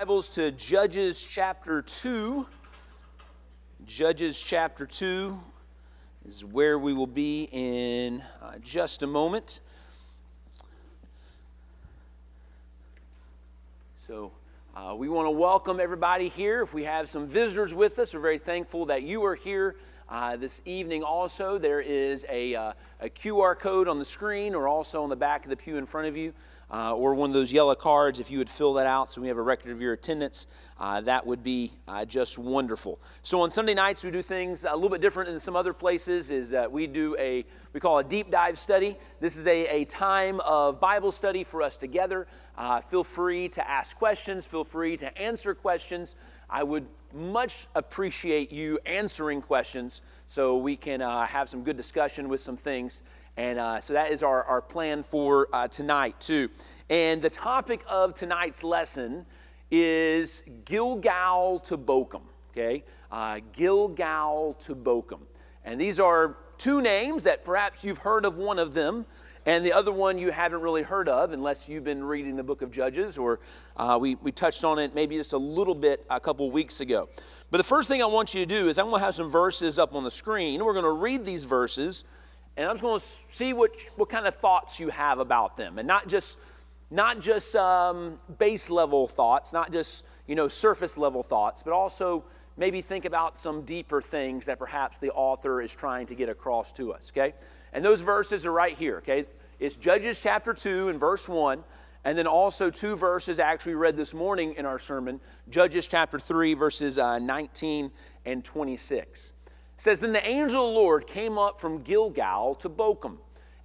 Bibles to Judges chapter 2. Judges chapter 2 is where we will be in just a moment. So we want to welcome everybody here. If we have some visitors with us, we're very thankful that you are here this evening also. There is a QR code on the screen or also on the back of the pew in front of you. Or one of those yellow cards, if you would fill that out so we have a record of your attendance, that would be just wonderful. So on Sunday nights, we do things a little bit different than some other places, is that we call a deep dive study. This is a time of Bible study for us together. Feel free to ask questions, feel free to answer questions. I would much appreciate you answering questions so we can have some good discussion with some things. And so that is our plan for tonight, too. And the topic of tonight's lesson is Gilgal to Bochim, okay? Gilgal to Bochim. And these are two names that perhaps you've heard of one of them, and the other one you haven't really heard of unless you've been reading the book of Judges, or we touched on it maybe just a little bit a couple weeks ago. But the first thing I want you to do is I'm going to have some verses up on the screen. We're going to read these verses, and I'm just going to see what kind of thoughts you have about them. And not just base level thoughts, not just, surface level thoughts, but also maybe think about some deeper things that perhaps the author is trying to get across to us, okay? And those verses are right here, okay? It's Judges chapter 2 and verse 1, and then also two verses actually read this morning in our sermon, Judges chapter 3, verses 19 and 26. It says, "Then the angel of the Lord came up from Gilgal to Bochim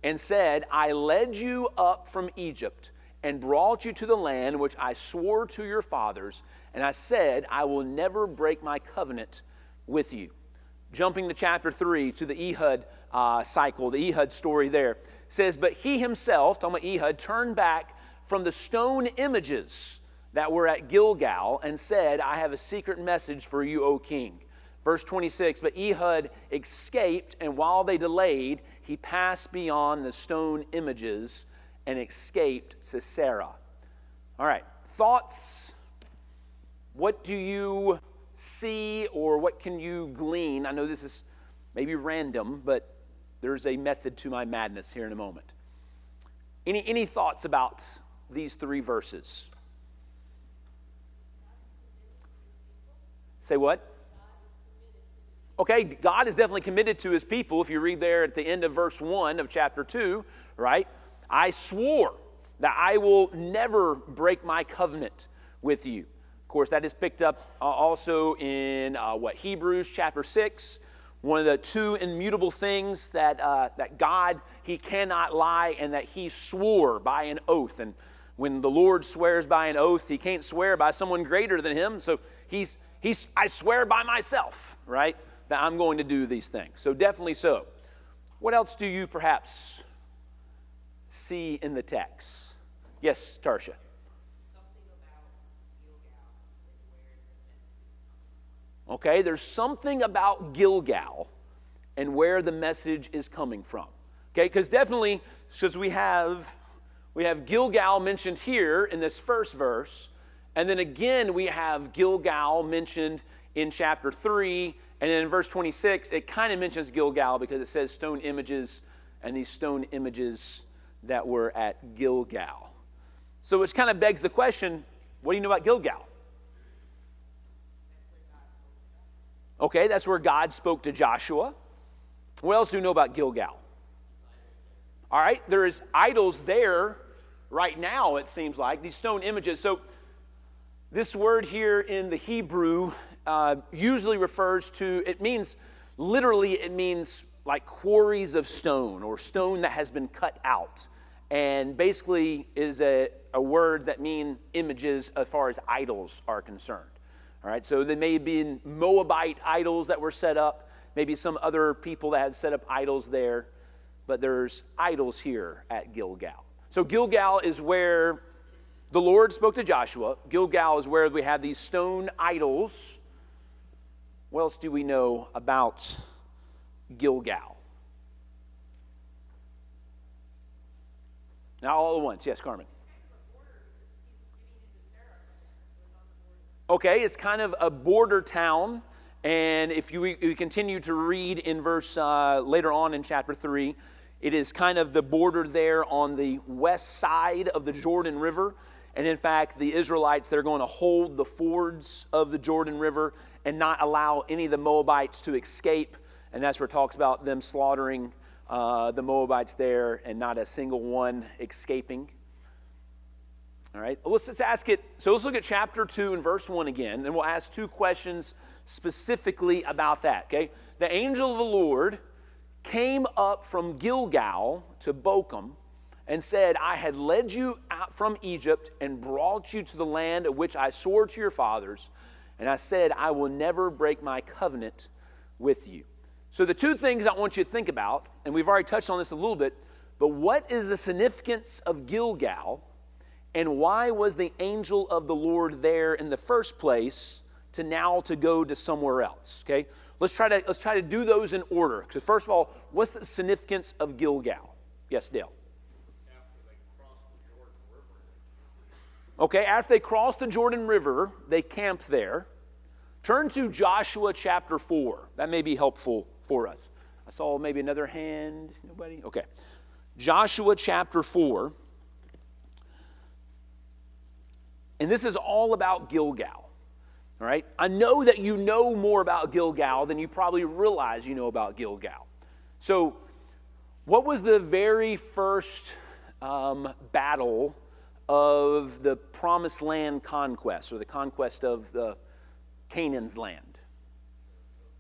and said, I led you up from Egypt and brought you to the land which I swore to your fathers, and I said, I will never break my covenant with you." Jumping to chapter 3, to the Ehud cycle, the Ehud story there, says, "But he himself," talking about Ehud, "turned back from the stone images that were at Gilgal and said, I have a secret message for you, O king." Verse 26, "But Ehud escaped, and while they delayed, he passed beyond the stone images and escaped Sisera." All right, thoughts? What do you see, or what can you glean? I know this is maybe random, but there's a method to my madness here in a moment. Any thoughts about these three verses? Say what? Okay, God is definitely committed to his people. If you read there at the end of verse 1 of chapter 2, right? "I swore that I will never break my covenant with you." Of course, that is picked up also in Hebrews chapter 6. One of the two immutable things that God, he cannot lie, and that he swore by an oath. And when the Lord swears by an oath, he can't swear by someone greater than him. So I swear by myself, right, that I'm going to do these things. So definitely so. What else do you perhaps see in the text? Yes, Tarsha. Okay, there's something about Gilgal and where the message is coming from. Okay, because definitely, because we have Gilgal mentioned here in this first verse, and then again we have Gilgal mentioned in chapter 3, and then in verse 26, it kind of mentions Gilgal because it says stone images, and these stone images that were at Gilgal. So it kind of begs the question, what do you know about Gilgal? Okay, that's where God spoke to Joshua. What else do you know about Gilgal? All right, there is idols there right now, it seems like, these stone images. So this word here in the Hebrew usually refers to, it means like quarries of stone, or stone that has been cut out. And basically is a word that means images as far as idols are concerned. All right, so there may have been Moabite idols that were set up, maybe some other people that had set up idols there, but there's idols here at Gilgal. So Gilgal is where the Lord spoke to Joshua. Gilgal is where we have these stone idols. What else do we know about Gilgal? Now all at once. Yes, Carmen. Okay, it's kind of a border town. And if you continue to read in verse later on in chapter 3, it is kind of the border there on the west side of the Jordan River. And in fact, the Israelites, they're going to hold the fords of the Jordan River and not allow any of the Moabites to escape. And that's where it talks about them slaughtering the Moabites there and not a single one escaping. All right, let's ask it. So let's look at chapter 2 and verse 1 again, and we'll ask two questions specifically about that, okay? The angel of the Lord came up from Gilgal to Bochim and said, I had led you out from Egypt and brought you to the land of which I swore to your fathers, and I said, I will never break my covenant with you. So the two things I want you to think about, and we've already touched on this a little bit, but what is the significance of Gilgal? And why was the angel of the Lord there in the first place to go to somewhere else? Okay, let's try to do those in order. Because first of all, what's the significance of Gilgal? Yes, Dale. After they crossed the Jordan River. Okay, after they crossed the Jordan River, they camped there. Turn to Joshua chapter 4. That may be helpful for us. I saw maybe another hand. Nobody? Okay. Joshua chapter 4. And this is all about Gilgal, all right? I know that you know more about Gilgal than you probably realize you know about Gilgal. So what was the very first battle of the Promised Land conquest, or the conquest of the Canaan's land?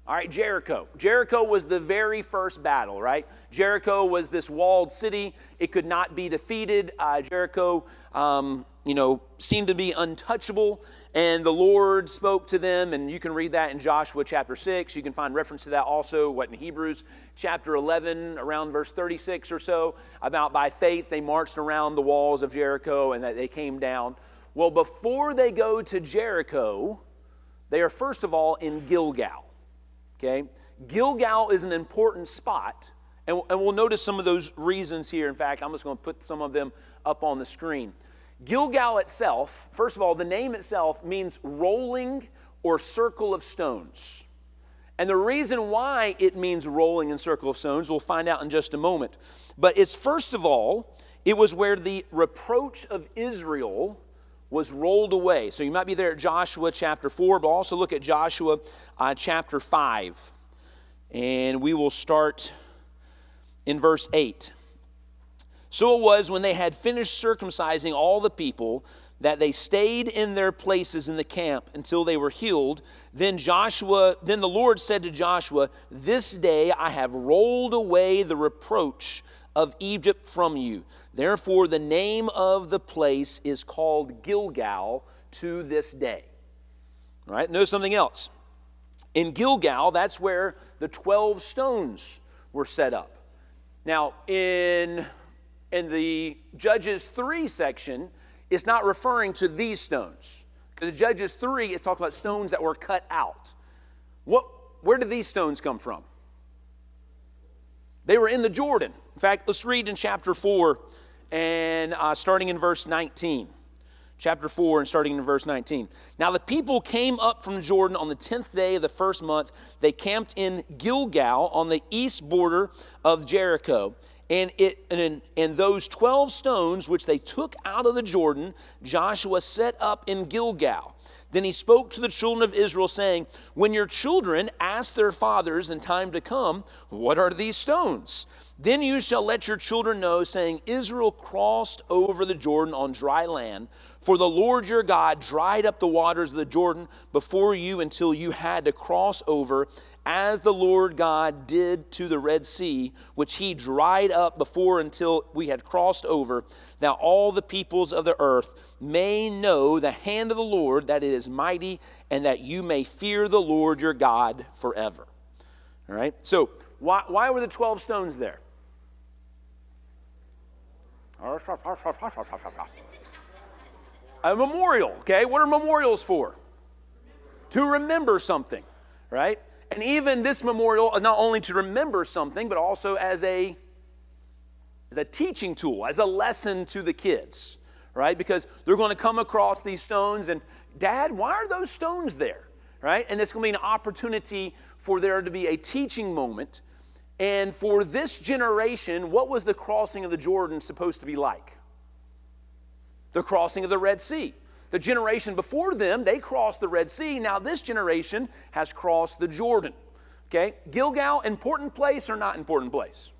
All right, Jericho. Jericho was the very first battle, right? Jericho was this walled city. It could not be defeated. Jericho, seemed to be untouchable. And the Lord spoke to them, and you can read that in Joshua chapter 6. You can find reference to that also, in Hebrews chapter 11, around verse 36 or so, about by faith they marched around the walls of Jericho and that they came down. Well, before they go to Jericho, they are first of all in Gilgal. Okay, Gilgal is an important spot, and we'll notice some of those reasons here. In fact, I'm just going to put some of them up on the screen. Gilgal itself, first of all, the name itself means rolling or circle of stones. And the reason why it means rolling and circle of stones, we'll find out in just a moment. But it's first of all, it was where the reproach of Israel was rolled away. So you might be there at Joshua chapter 4, but also look at Joshua chapter 5. And we will start in verse 8. So it was when they had finished circumcising all the people that they stayed in their places in the camp until they were healed. Then the Lord said to Joshua, this day I have rolled away the reproach of Egypt from you. Therefore, the name of the place is called Gilgal to this day. All right, notice something else. In Gilgal, that's where the 12 stones were set up. Now, in the Judges 3 section, it's not referring to these stones. Because in Judges 3, it's talking about stones that were cut out. Where did these stones come from? They were in the Jordan. In fact, let's read in chapter 4 and starting in verse 19. Chapter 4 and starting in verse 19. Now the people came up from Jordan on the 10th day of the first month. They camped in Gilgal on the east border of Jericho. And those 12 stones which they took out of the Jordan, Joshua set up in Gilgal. Then he spoke to the children of Israel, saying, when your children ask their fathers in time to come, what are these stones? Then you shall let your children know, saying, Israel crossed over the Jordan on dry land. For the Lord your God dried up the waters of the Jordan before you until you had to cross over, as the Lord God did to the Red Sea, which he dried up before until we had crossed over. Now all the peoples of the earth may know the hand of the Lord, that it is mighty, and that you may fear the Lord your God forever. All right, so why were the 12 stones there? A memorial, okay? What are memorials for? To remember something, right? And even this memorial is not only to remember something, but also as a teaching tool, as a lesson to the kids, right? Because they're going to come across these stones, and Dad, why are those stones there? Right? And it's going to be an opportunity for there to be a teaching moment. And for this generation, what was the crossing of the Jordan supposed to be like? The crossing of the Red Sea. The generation before them, they crossed the Red Sea. Now this generation has crossed the Jordan. Okay? Gilgal, important place or not important place?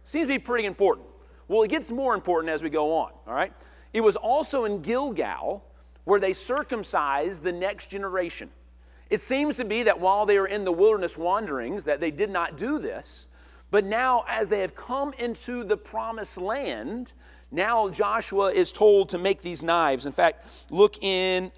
Seems to be pretty important. Well, it gets more important as we go on. All right? It was also in Gilgal where they circumcised the next generation. It seems to be that while they were in the wilderness wanderings that they did not do this, but now as they have come into the promised land, now Joshua is told to make these knives. In fact, look in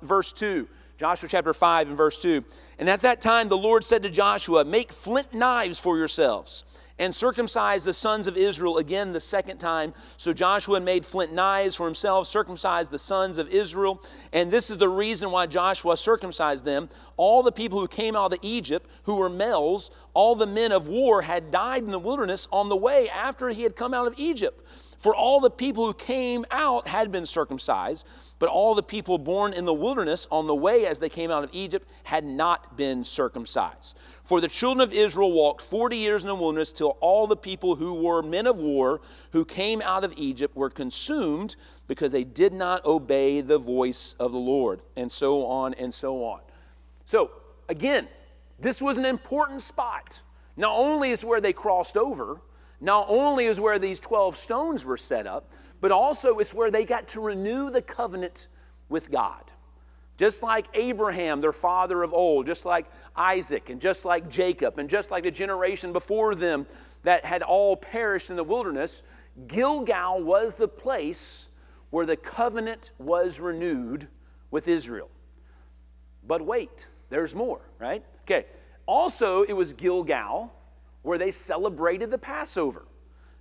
verse 2, Joshua chapter 5 and verse 2. And at that time the Lord said to Joshua, make flint knives for yourselves, and circumcise the sons of Israel again the second time. So Joshua made flint knives for himself, circumcised the sons of Israel. And this is the reason why Joshua circumcised them. All the people who came out of Egypt, who were males, all the men of war had died in the wilderness on the way after he had come out of Egypt. For all the people who came out had been circumcised, but all the people born in the wilderness on the way as they came out of Egypt had not been circumcised. For the children of Israel walked 40 years in the wilderness till all the people who were men of war who came out of Egypt were consumed because they did not obey the voice of the Lord. And so on and so on. So again, this was an important spot. Not only is where they crossed over, not only is where these 12 stones were set up, but also it's where they got to renew the covenant with God. Just like Abraham, their father of old, just like Isaac, and just like Jacob, and just like the generation before them that had all perished in the wilderness, Gilgal was the place where the covenant was renewed with Israel. But wait, there's more, right? Okay, also it was Gilgal where they celebrated the Passover.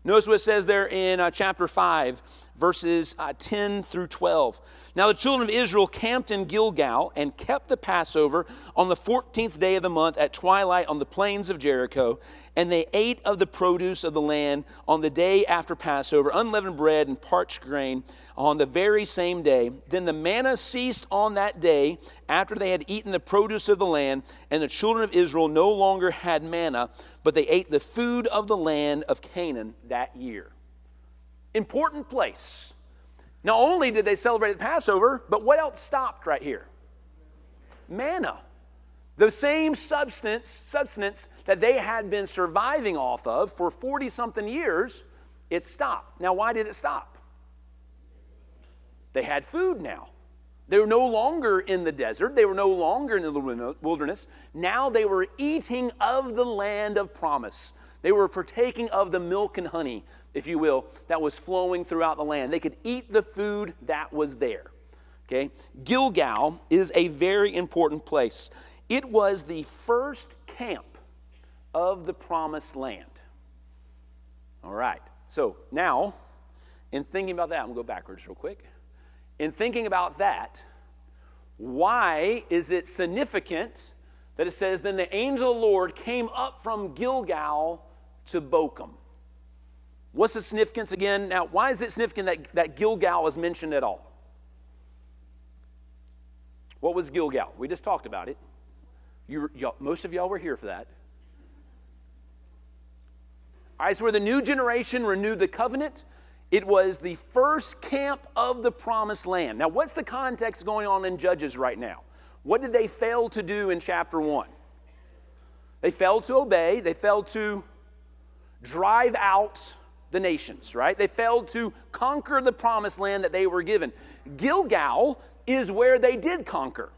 Notice what it says there in chapter 5, verses 10 through 12. Now the children of Israel camped in Gilgal and kept the Passover on the 14th day of the month at twilight on the plains of Jericho. And they ate of the produce of the land on the day after Passover, unleavened bread and parched grain on the very same day. Then the manna ceased on that day after they had eaten the produce of the land, and the children of Israel no longer had manna, but they ate the food of the land of Canaan that year. Important place. Not only did they celebrate the Passover, but what else stopped right here? Manna. The same substance that they had been surviving off of for 40-something years, it stopped. Now, why did it stop? They had food now. They were no longer in the desert. They were no longer in the wilderness. Now they were eating of the land of promise. They were partaking of the milk and honey, if you will, that was flowing throughout the land. They could eat the food that was there. Okay? Gilgal is a very important place. It was the first camp of the promised land. All right. So now, in thinking about that, I'm going to go backwards real quick. In thinking about that, why is it significant that it says, then the angel of the Lord came up from Gilgal to Bochim? What's the significance again? Now, why is it significant that Gilgal is mentioned at all? What was Gilgal? We just talked about it. Most of y'all were here for that. All right, so where the new generation renewed the covenant, it was the first camp of the promised land. Now, what's the context going on in Judges right now? What did they fail to do in chapter 1? They failed to obey. They failed to drive out the nations, right? They failed to conquer the promised land that they were given. Gilgal is where they did conquer.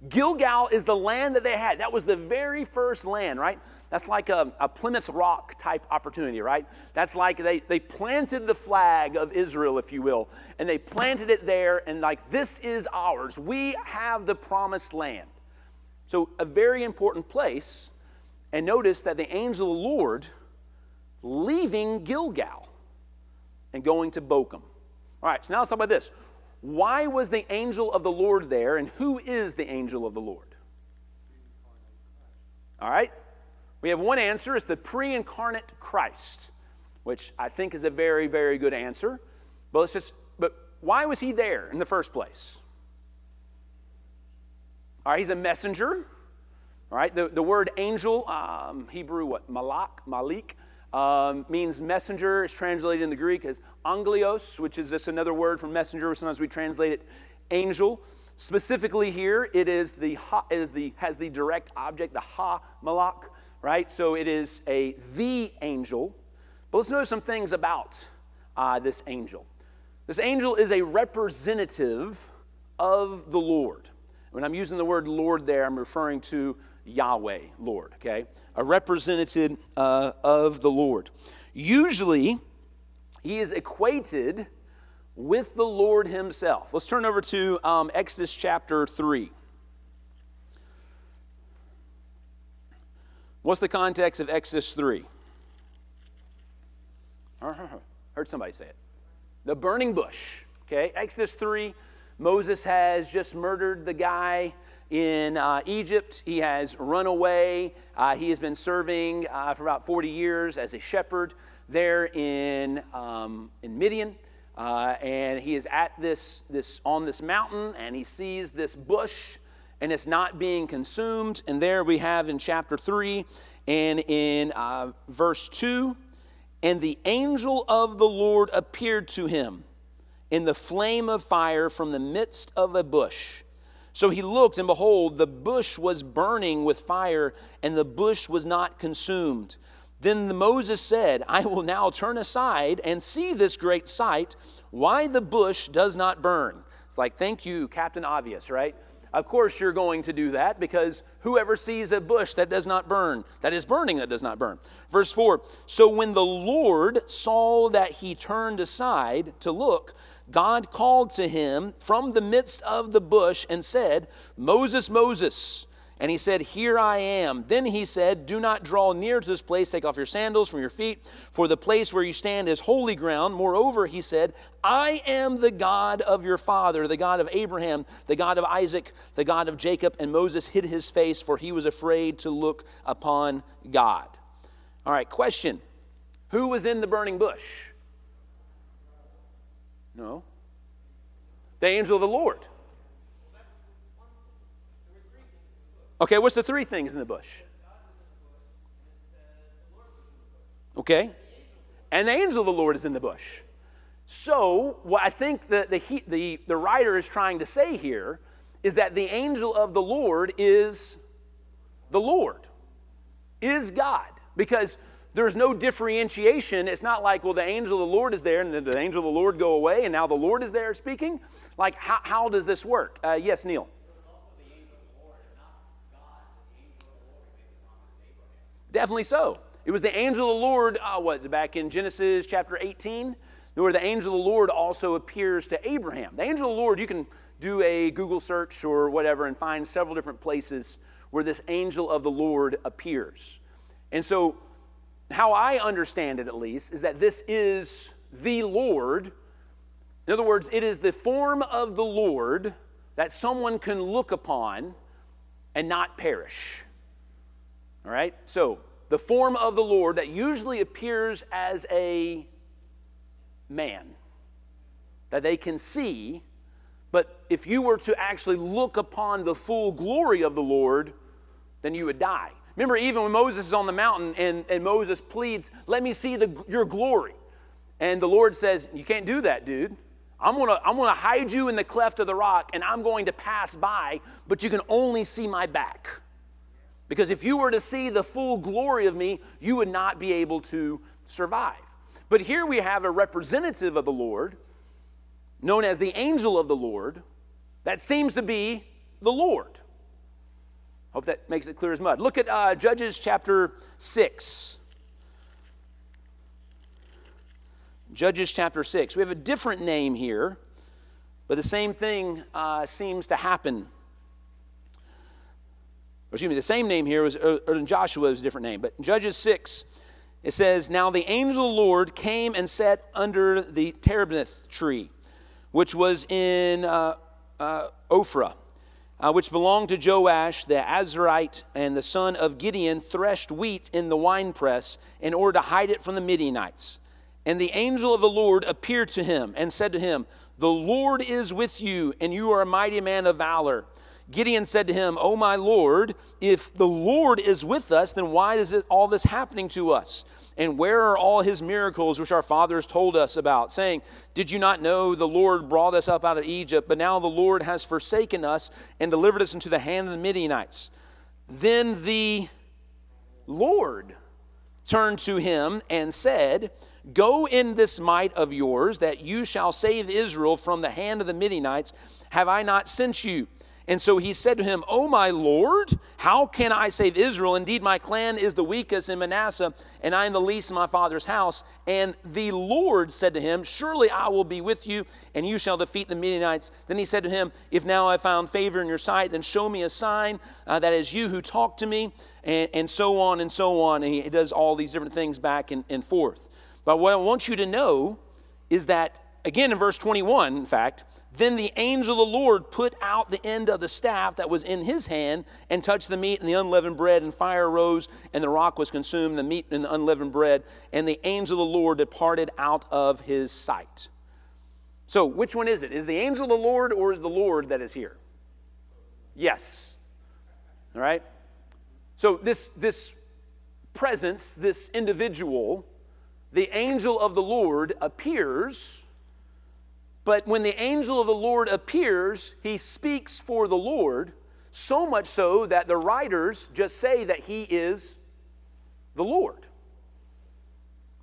Gilgal is the land that they had. That was the very first land, right? That's like a Plymouth Rock type opportunity, right? That's like they planted the flag of Israel, if you will, and they planted it there, and like, this is ours. We have the promised land. So a very important place. And notice that the angel of the Lord leaving Gilgal and going to Bochim. All right, so now let's talk about this. Why was the angel of the Lord there, and who is the angel of the Lord? All right, we have one answer. It's the pre-incarnate Christ, which I think is a very, very good answer. But why was he there in the first place? All right, he's a messenger. All right, the word angel, Hebrew, Malik, means messenger. It's translated in the Greek as anglios, which is just another word for messenger. Sometimes we translate it angel. Specifically here, it is has the direct object, the malak, right? So it is the angel. But let's notice some things about this angel. This angel is a representative of the Lord. When I'm using the word Lord there, I'm referring to Yahweh, Lord, okay? A representative of the Lord. Usually, he is equated with the Lord himself. Let's turn over to Exodus chapter 3. What's the context of Exodus 3? Heard somebody say it. The burning bush, okay? Exodus 3, Moses has just murdered the guy in Egypt. He has run away. He has been serving for about 40 years as a shepherd there in Midian. And he is at on this mountain, and he sees this bush, and it's not being consumed. And there we have in chapter 3 and in verse 2, and the angel of the Lord appeared to him in the flame of fire from the midst of a bush. So he looked, and behold, the bush was burning with fire, and the bush was not consumed. Then Moses said, I will now turn aside and see this great sight, why the bush does not burn. It's like, thank you, Captain Obvious, right? Of course you're going to do that, because whoever sees a bush that does not burn, that is burning that does not burn. Verse 4, so when the Lord saw that he turned aside to look, God called to him from the midst of the bush and said, Moses, Moses. And he said, here I am. Then he said, do not draw near to this place. Take off your sandals from your feet, for the place where you stand is holy ground. Moreover, he said, I am the God of your father, the God of Abraham, the God of Isaac, the God of Jacob. And Moses hid his face, for he was afraid to look upon God. All right, question. Who was in the burning bush? No. The angel of the Lord. Okay, what's the three things in the bush? Okay. And the angel of the Lord is in the bush. So, what I think the writer is trying to say here is that the angel of the Lord, is God. Because there's no differentiation. It's not like, well, the angel of the Lord is there, and then the angel of the Lord go away, and now the Lord is there speaking. Like, how does this work? Yes, Neil. Definitely so. It was the angel of the Lord, what is it, back in Genesis chapter 18, where the angel of the Lord also appears to Abraham. The angel of the Lord, you can do a Google search or whatever and find several different places where this angel of the Lord appears. And so, how I understand it at least, is that this is the Lord. In other words, it is the form of the Lord that someone can look upon and not perish. All right? So, the form of the Lord that usually appears as a man that they can see, but if you were to actually look upon the full glory of the Lord, then you would die. Remember, even when Moses is on the mountain and Moses pleads, let me see your glory. And the Lord says, you can't do that, dude. I'm gonna hide you in the cleft of the rock, and I'm going to pass by, but you can only see my back. Because if you were to see the full glory of me, you would not be able to survive. But here we have a representative of the Lord, known as the angel of the Lord, that seems to be the Lord. Hope that makes it clear as mud. Look at Judges chapter 6. Judges chapter 6. We have a different name here, but the same thing seems to happen. Excuse me, the same name here was, or in Joshua was a different name, but in Judges 6, it says, now the angel of the Lord came and sat under the terebinth tree, which was in Ophrah, which belonged to Joash the Azarite, and the son of Gideon threshed wheat in the winepress in order to hide it from the Midianites. And the angel of the Lord appeared to him and said to him, the Lord is with you, and you are a mighty man of valor. Gideon said to him, O my Lord, if the Lord is with us, then why is all this happening to us? And where are all his miracles which our fathers told us about, saying, did you not know the Lord brought us up out of Egypt? But now the Lord has forsaken us and delivered us into the hand of the Midianites. Then the Lord turned to him and said, go in this might of yours, that you shall save Israel from the hand of the Midianites. Have I not sent you? And so he said to him, O my Lord, how can I save Israel? Indeed, my clan is the weakest in Manasseh, and I am the least in my father's house. And the Lord said to him, surely I will be with you, and you shall defeat the Midianites. Then he said to him, if now I have found favor in your sight, then show me a sign that is you who talk to me, and so on and so on. And he does all these different things back and forth. But what I want you to know is that, again, in verse 21, in fact, then the angel of the Lord put out the end of the staff that was in his hand and touched the meat and the unleavened bread, and fire arose, and the rock was consumed, the meat and the unleavened bread, and the angel of the Lord departed out of his sight. So which one is it? Is the angel of the Lord, or is the Lord that is here? Yes. All right? So this presence, this individual, the angel of the Lord appears. But when the angel of the Lord appears, he speaks for the Lord, so much so that the writers just say that he is the Lord.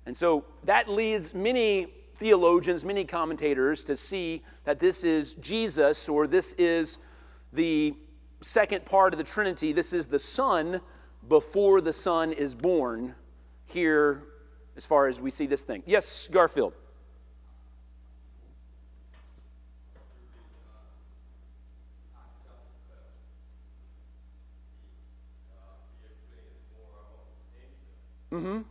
And so that leads many theologians, many commentators to see that this is Jesus, or this is the second part of the Trinity. This is the Son before the Son is born here, as far as we see this thing. Yes, Garfield. Mm-hmm.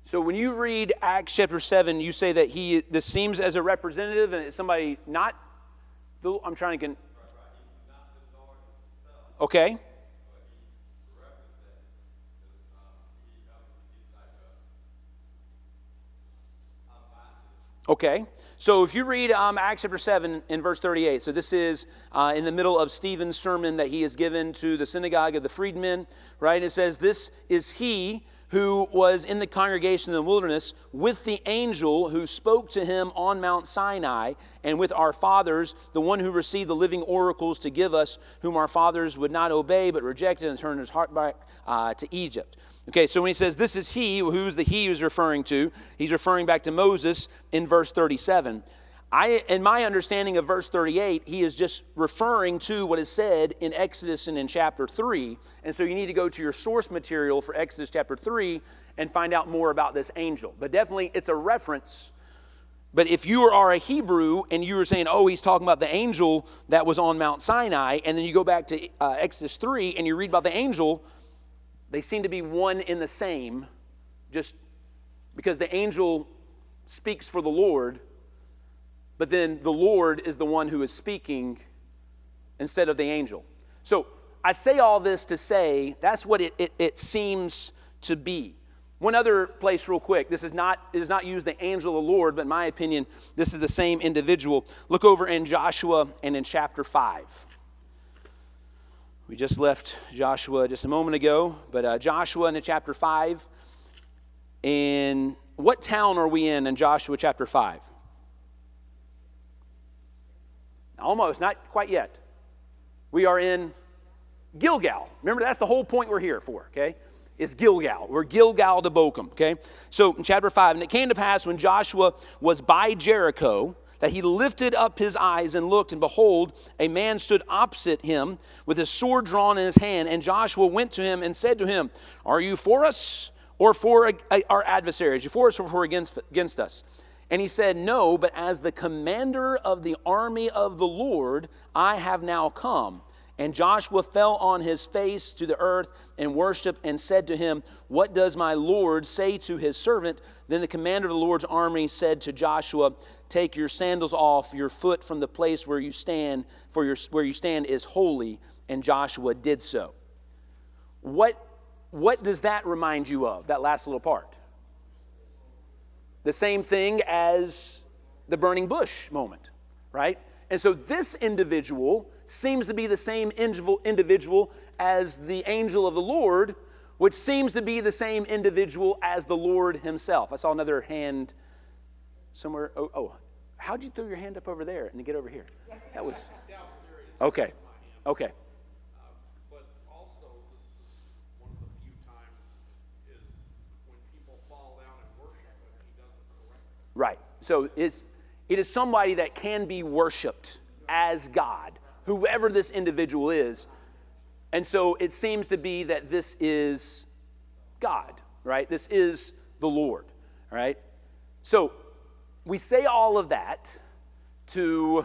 So when you read Acts chapter 7, you say that this seems as a representative, and it's somebody not the, I'm trying to, okay. Okay, so if you read Acts chapter 7 in verse 38, so this is in the middle of Stephen's sermon that he has given to the synagogue of the freedmen, right? It says, this is he who was in the congregation in the wilderness with the angel who spoke to him on Mount Sinai, and with our fathers, the one who received the living oracles to give us, whom our fathers would not obey, but rejected and turned his heart back to Egypt. Okay, so when he says this is he, who's the he who's referring to? He's referring back to Moses in verse 37. In my understanding of verse 38, he is just referring to what is said in Exodus and in chapter 3. And so you need to go to your source material for Exodus chapter 3 and find out more about this angel. But definitely it's a reference. But if you are a Hebrew and you were saying, oh, he's talking about the angel that was on Mount Sinai, and then you go back to Exodus 3 and you read about the angel, they seem to be one in the same, just because the angel speaks for the Lord, but then the Lord is the one who is speaking instead of the angel. So I say all this to say that's what it seems to be. One other place real quick. It does not use the angel of the Lord, but in my opinion, this is the same individual. Look over in Joshua and in chapter 5. We just left Joshua just a moment ago, but Joshua in chapter 5. In what town are we in Joshua chapter 5? Almost, not quite yet. We are in Gilgal. Remember, that's the whole point we're here for, okay? Is Gilgal. We're Gilgal To Bochim, okay? So in chapter 5, and it came to pass when Joshua was by Jericho that he lifted up his eyes and looked, and behold, a man stood opposite him with his sword drawn in his hand. And Joshua went to him and said to him, are you for us or for our adversaries? Are you for us or for against us? And he said, no, but as the commander of the army of the Lord, I have now come. And Joshua fell on his face to the earth and worshiped and said to him, what does my Lord say to his servant? Then the commander of the Lord's army said to Joshua, take your sandals off your foot from the place where you stand, for where you stand is holy. And Joshua did so. What does that remind you of, that last little part? The same thing as the burning bush moment, right? And so this individual seems to be the same individual as the angel of the Lord, which seems to be the same individual as the Lord himself. I saw another hand somewhere. Oh, how'd you throw your hand up over there and get over here? That was, okay. But also, this is one of the few times is when people fall down and worship and he doesn't correct them. Right. So it is somebody that can be worshiped as God, whoever this individual is. And so it seems to be that this is God, right? This is the Lord, right? So we say all of that to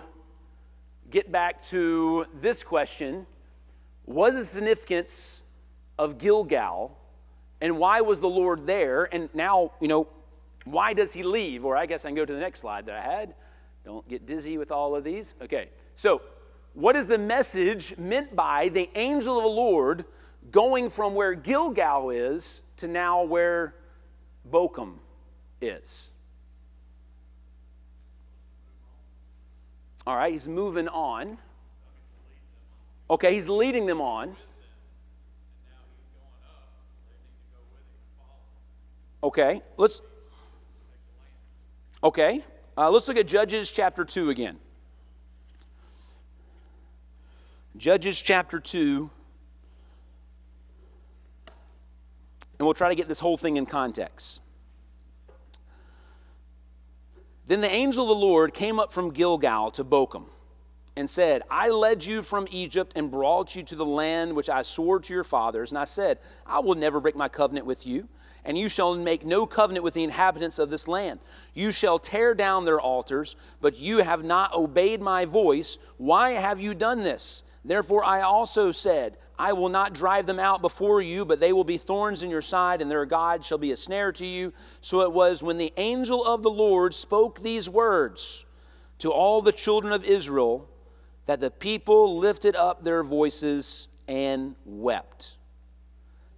get back to this question: what is the significance of Gilgal, and why was the Lord there? And now, why does he leave? Or I guess I can go to the next slide that I had. Don't get dizzy with all of these. Okay, so what is the message meant by the angel of the Lord going from where Gilgal is to now where Bochim is? All right, he's moving on. Okay, he's leading them on. Okay, let's look at Judges chapter 2 again. Judges chapter 2. And we'll try to get this whole thing in context. Then the angel of the Lord came up from Gilgal to Bochim and said, I led you from Egypt and brought you to the land which I swore to your fathers. And I said, I will never break my covenant with you, and you shall make no covenant with the inhabitants of this land. You shall tear down their altars, but you have not obeyed my voice. Why have you done this? Therefore I also said, I will not drive them out before you, but they will be thorns in your side, and their God shall be a snare to you. So it was when the angel of the Lord spoke these words to all the children of Israel that the people lifted up their voices and wept.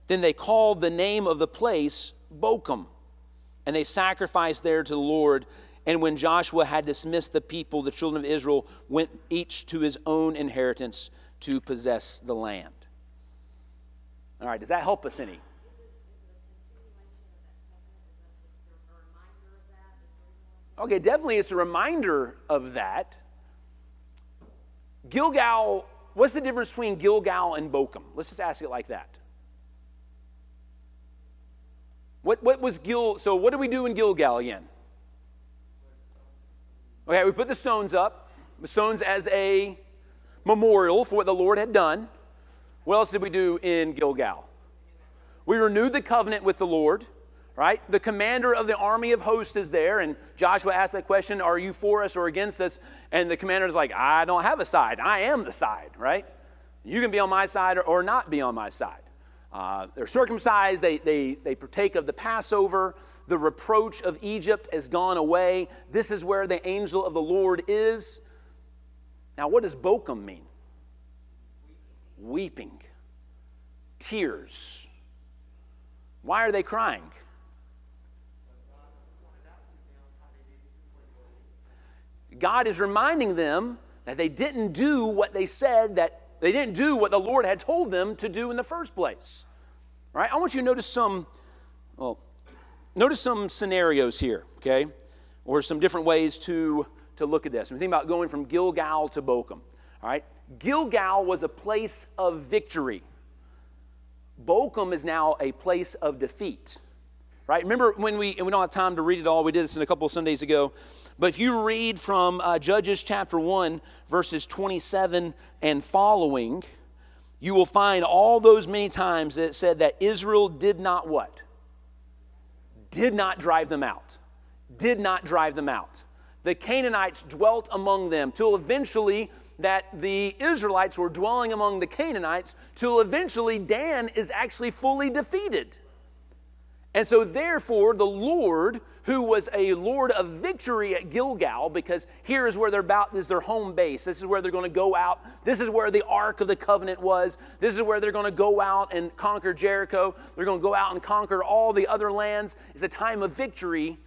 Then they called the name of the place Bochim, and they sacrificed there to the Lord. And when Joshua had dismissed the people, the children of Israel went each to his own inheritance to possess the land. All right, does that help us any? Okay, definitely it's a reminder of that. Gilgal, what's the difference between Gilgal and Bochim? Let's just ask it like that. What was so what do we do in Gilgal again? Okay, we put the stones up. The stones as a memorial for what the Lord had done. What else did we do in Gilgal? We renewed the covenant with the Lord, right? The commander of the army of hosts is there, and Joshua asked that question, are you for us or against us? And the commander is like, I don't have a side. I am the side, right? You can be on my side or not be on my side. They're circumcised, they partake of the Passover. The reproach of Egypt has gone away. This is where the angel of the Lord is. Now, what does Bochim mean? Weeping. Tears. Why are they crying? God is reminding them that they didn't do what they said, that they didn't do what the Lord had told them to do in the first place. All right? I want you to notice some scenarios here, okay? Or some different ways to look at this. When we think about going from Gilgal to Bochim, all right? Gilgal was a place of victory. Bochim is now a place of defeat. Right? Remember when we don't have time to read it all, we did this in a couple of Sundays ago, but if you read from Judges chapter 1, verses 27 and following, you will find all those many times that it said that Israel did not what? Did not drive them out. did not drive them out. The Canaanites dwelt among them till eventually that the Israelites were dwelling among the Canaanites till eventually Dan is actually fully defeated. And so therefore the Lord, who was a Lord of victory at Gilgal, because here is where is their home base. This is where they're going to go out. This is where the Ark of the Covenant was. This is where they're going to go out and conquer Jericho. They're going to go out and conquer all the other lands. It's a time of victory,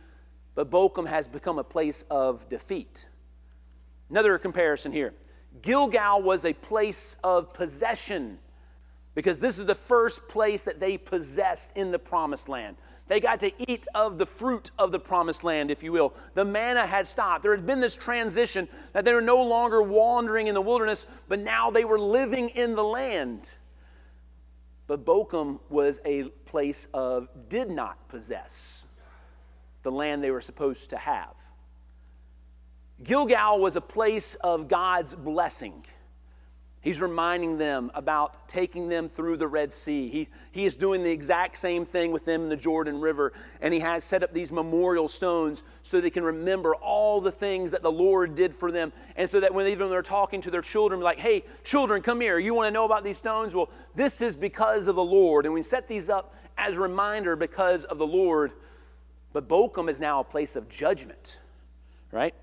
but Bochim has become a place of defeat. Another comparison here. Gilgal was a place of possession, because this is the first place that they possessed in the promised land. They got to eat of the fruit of the promised land, if you will. The manna had stopped. There had been this transition that they were no longer wandering in the wilderness, but now they were living in the land. But Bochim was a place of did not possess the land they were supposed to have. Gilgal was a place of God's blessing. He's reminding them about taking them through the Red Sea. He is doing the exact same thing with them in the Jordan River. And he has set up these memorial stones so they can remember all the things that the Lord did for them. And so that when even they're talking to their children, like, hey, children, come here. You want to know about these stones? Well, this is because of the Lord. And we set these up as a reminder because of the Lord. But Bochim is now a place of judgment, right?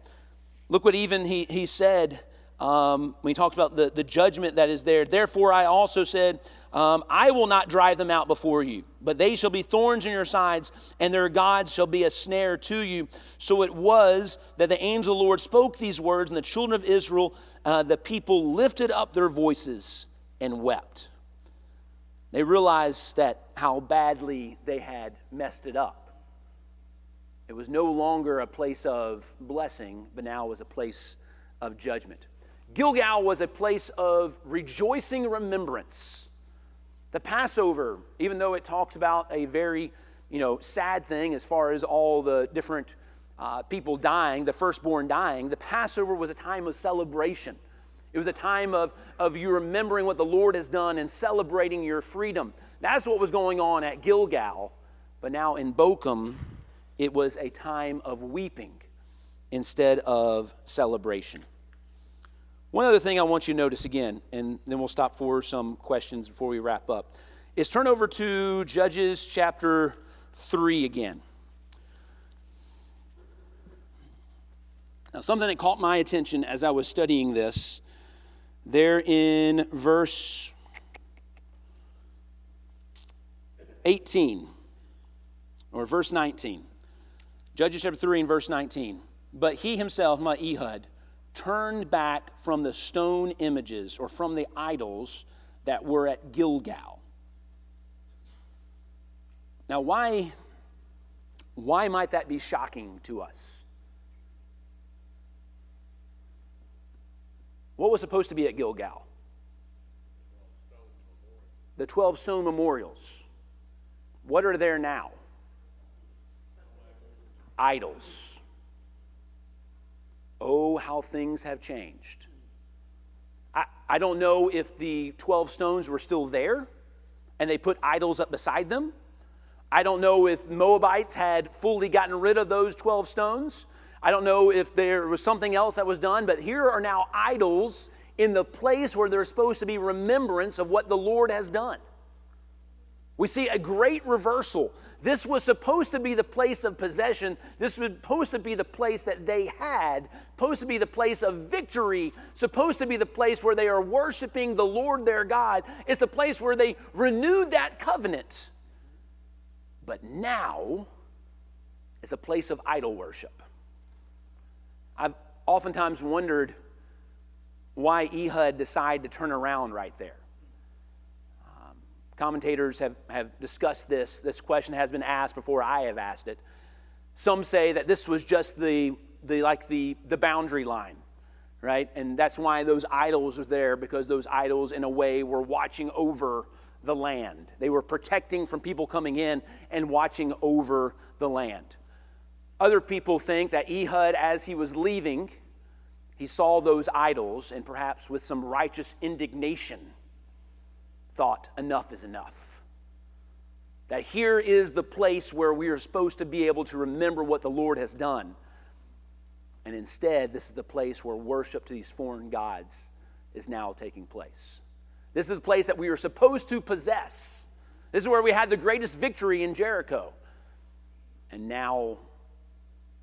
Look what even he said when he talks about the judgment that is there. Therefore I also said, I will not drive them out before you, but they shall be thorns in your sides, and their gods shall be a snare to you. So it was that the angel of the Lord spoke these words, and the children of Israel, the people lifted up their voices and wept. They realized that how badly they had messed it up. It was no longer a place of blessing, but now was a place of judgment. Gilgal was a place of rejoicing remembrance. The Passover, even though it talks about a very, sad thing as far as all the different people dying, the firstborn dying, the Passover was a time of celebration. It was a time of you remembering what the Lord has done and celebrating your freedom. That's what was going on at Gilgal. But now in Bochim, it was a time of weeping instead of celebration. One other thing I want you to notice again, and then we'll stop for some questions before we wrap up, is turn over to Judges chapter 3 again. Now, something that caught my attention as I was studying this, there in verse 18, or verse 19. Judges chapter 3 and verse 19. But he himself, Ehud, turned back from the stone images, or from the idols that were at Gilgal. Now, why might that be shocking to us? What was supposed to be at Gilgal? The 12 stone memorials. What are there now? Idols. Oh, how things have changed. I don't know if the 12 stones were still there and they put idols up beside them. I don't know if Moabites had fully gotten rid of those 12 stones. I don't know if there was something else that was done, but here are now idols in the place where there's supposed to be remembrance of what the Lord has done. We see a great reversal. This was supposed to be the place of possession. This was supposed to be the place that they had, supposed to be the place of victory, supposed to be the place where they are worshiping the Lord their God. It's the place where they renewed that covenant. But now it's a place of idol worship. I've oftentimes wondered why Ehud decided to turn around right there. Commentators have discussed this. This question has been asked before I have asked it. Some say that this was just the boundary line, right? And that's why those idols are there, because those idols in a way were watching over the land. They were protecting from people coming in and watching over the land. Other people think that Ehud, as he was leaving, he saw those idols and perhaps with some righteous indignation thought enough is enough. that here is the place where we are supposed to be able to remember what the Lord has done. And instead, this is the place where worship to these foreign gods is now taking place. This is the place that we are supposed to possess. This is where we had the greatest victory in Jericho. And now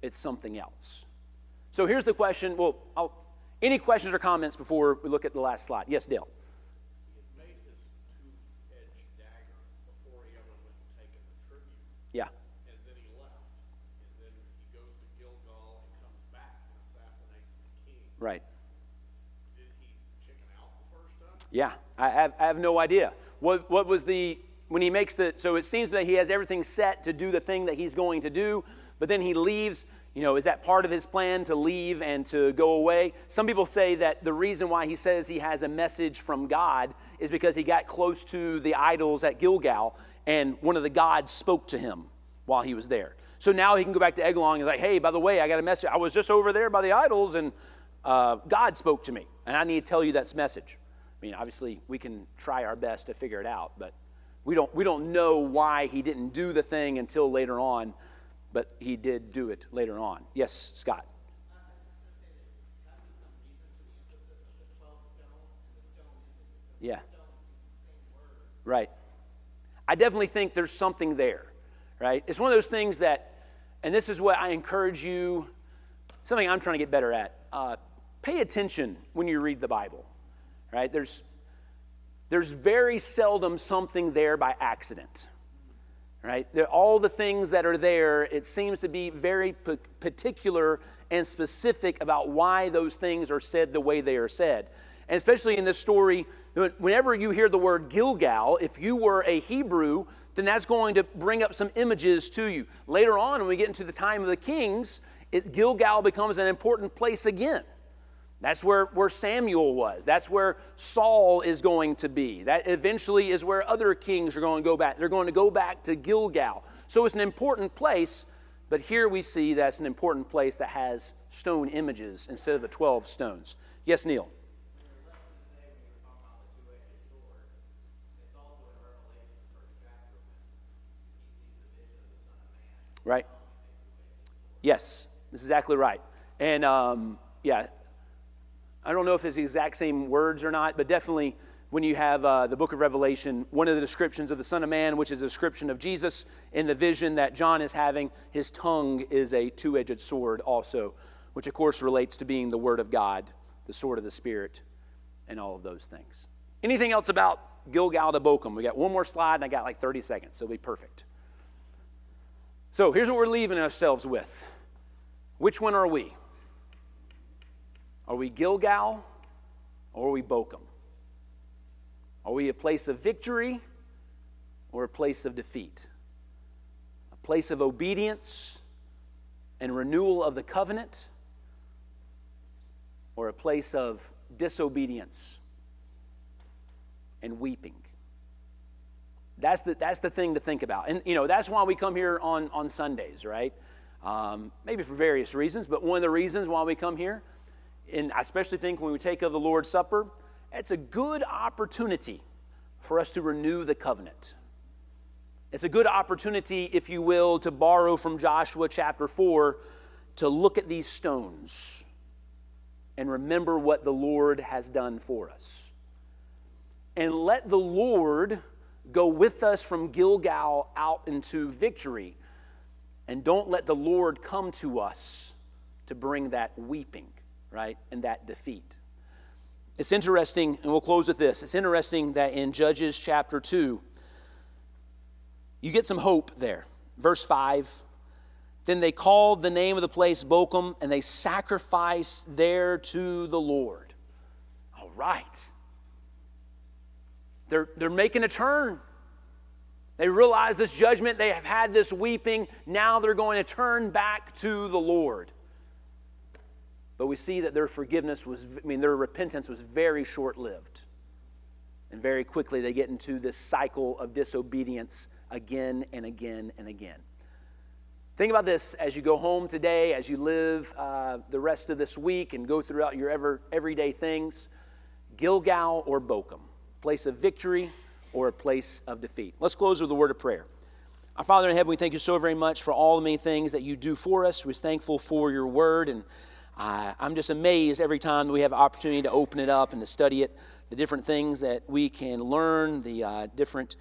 it's something else. So here's the question. Well, any questions or comments before we look at the last slide? Yes, Dale. He had made his two-edged dagger before he ever went and taken the tribute. Yeah. And then he left. And then he goes to Gilgal and comes back and assassinates the king. Right. Did he chicken out the first time? Yeah, I have no idea. What was when he makes so it seems that he has everything set to do the thing that he's going to do, but then he leaves. Is that part of his plan to leave and to go away? Some people say that the reason why he says he has a message from God is because he got close to the idols at Gilgal, and one of the gods spoke to him while he was there. So now he can go back to Eglon and like, hey, by the way, I got a message. I was just over there by the idols, and God spoke to me, and I need to tell you that message. I mean, obviously, we can try our best to figure it out, but we don't know why he didn't do the thing until later on, but he did do it later on. Yes, Scott. I was just going to say there's got to be some reason for the emphasis of the 12 stones and the stone images. Yeah. Stones mean the same word. Right. I definitely think there's something there, right? It's one of those things that, and this is what I encourage you, something I'm trying to get better at. Pay attention when you read the Bible, right? There's very seldom something there by accident, right? All the things that are there, it seems to be very particular and specific about why those things are said the way they are said. And especially in this story, whenever you hear the word Gilgal, if you were a Hebrew, then that's going to bring up some images to you. Later on, when we get into the time of the kings, Gilgal becomes an important place again. That's where Samuel was. That's where Saul is going to be. That eventually is where other kings are going to go back. They're going to go back to Gilgal. So it's an important place, but here we see that's an important place that has stone images instead of the 12 stones. Yes, Neil? Right. Yes, this is exactly right. And I don't know if it's the exact same words or not, but definitely when you have the book of Revelation, one of the descriptions of the Son of Man, which is a description of Jesus in the vision that John is having, his tongue is a two-edged sword also, which of course relates to being the Word of God, the sword of the Spirit, and all of those things. Anything else about Gilgal to Bochim? We got one more slide, and I got like 30 seconds, so it'll be perfect. So here's what we're leaving ourselves with. Which one are we? Are we Gilgal or are we Bochim? Are we a place of victory or a place of defeat? A place of obedience and renewal of the covenant or a place of disobedience and weeping? That's the thing to think about. And, that's why we come here on Sundays, right? Maybe for various reasons, but one of the reasons why we come here, and I especially think when we take of the Lord's Supper, it's a good opportunity for us to renew the covenant. It's a good opportunity, if you will, to borrow from Joshua chapter 4, to look at these stones and remember what the Lord has done for us. And let the Lord go with us from Gilgal out into victory. And don't let the Lord come to us to bring that weeping, right, and that defeat. It's interesting, and we'll close with this. It's interesting that in Judges chapter 2, you get some hope there. Verse 5, then they called the name of the place Bochim, and they sacrificed there to the Lord. All right. They're making a turn. They realize this judgment. They have had this weeping. Now they're going to turn back to the Lord. But we see that their repentance was very short-lived. And very quickly they get into this cycle of disobedience again and again and again. Think about this as you go home today, as you live the rest of this week and go throughout your everyday things. Gilgal or Bochim, place of victory or a place of defeat. Let's close with a word of prayer. Our Father in heaven, we thank you so very much for all the many things that you do for us. We're thankful for your word, and I'm just amazed every time that we have an opportunity to open it up and to study it, the different things that we can learn, the different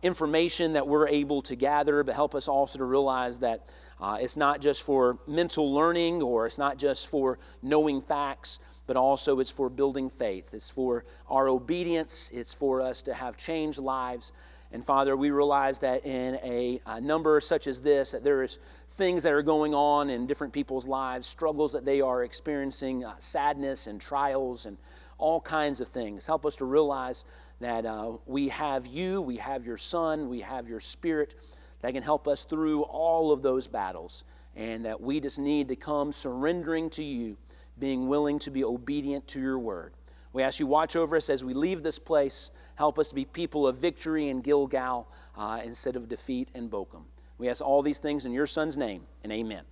information that we're able to gather, but help us also to realize that it's not just for mental learning, or it's not just for knowing facts, but also it's for building faith. It's for our obedience. It's for us to have changed lives. And Father, we realize that in a number such as this, that there is things that are going on in different people's lives, struggles that they are experiencing, sadness and trials and all kinds of things. Help us to realize that we have you, we have your Son, we have your Spirit that can help us through all of those battles, and that we just need to come surrendering to you, being willing to be obedient to your word. We ask you watch over us as we leave this place. Help us to be people of victory in Gilgal instead of defeat in Bochim. We ask all these things in your Son's name, and amen.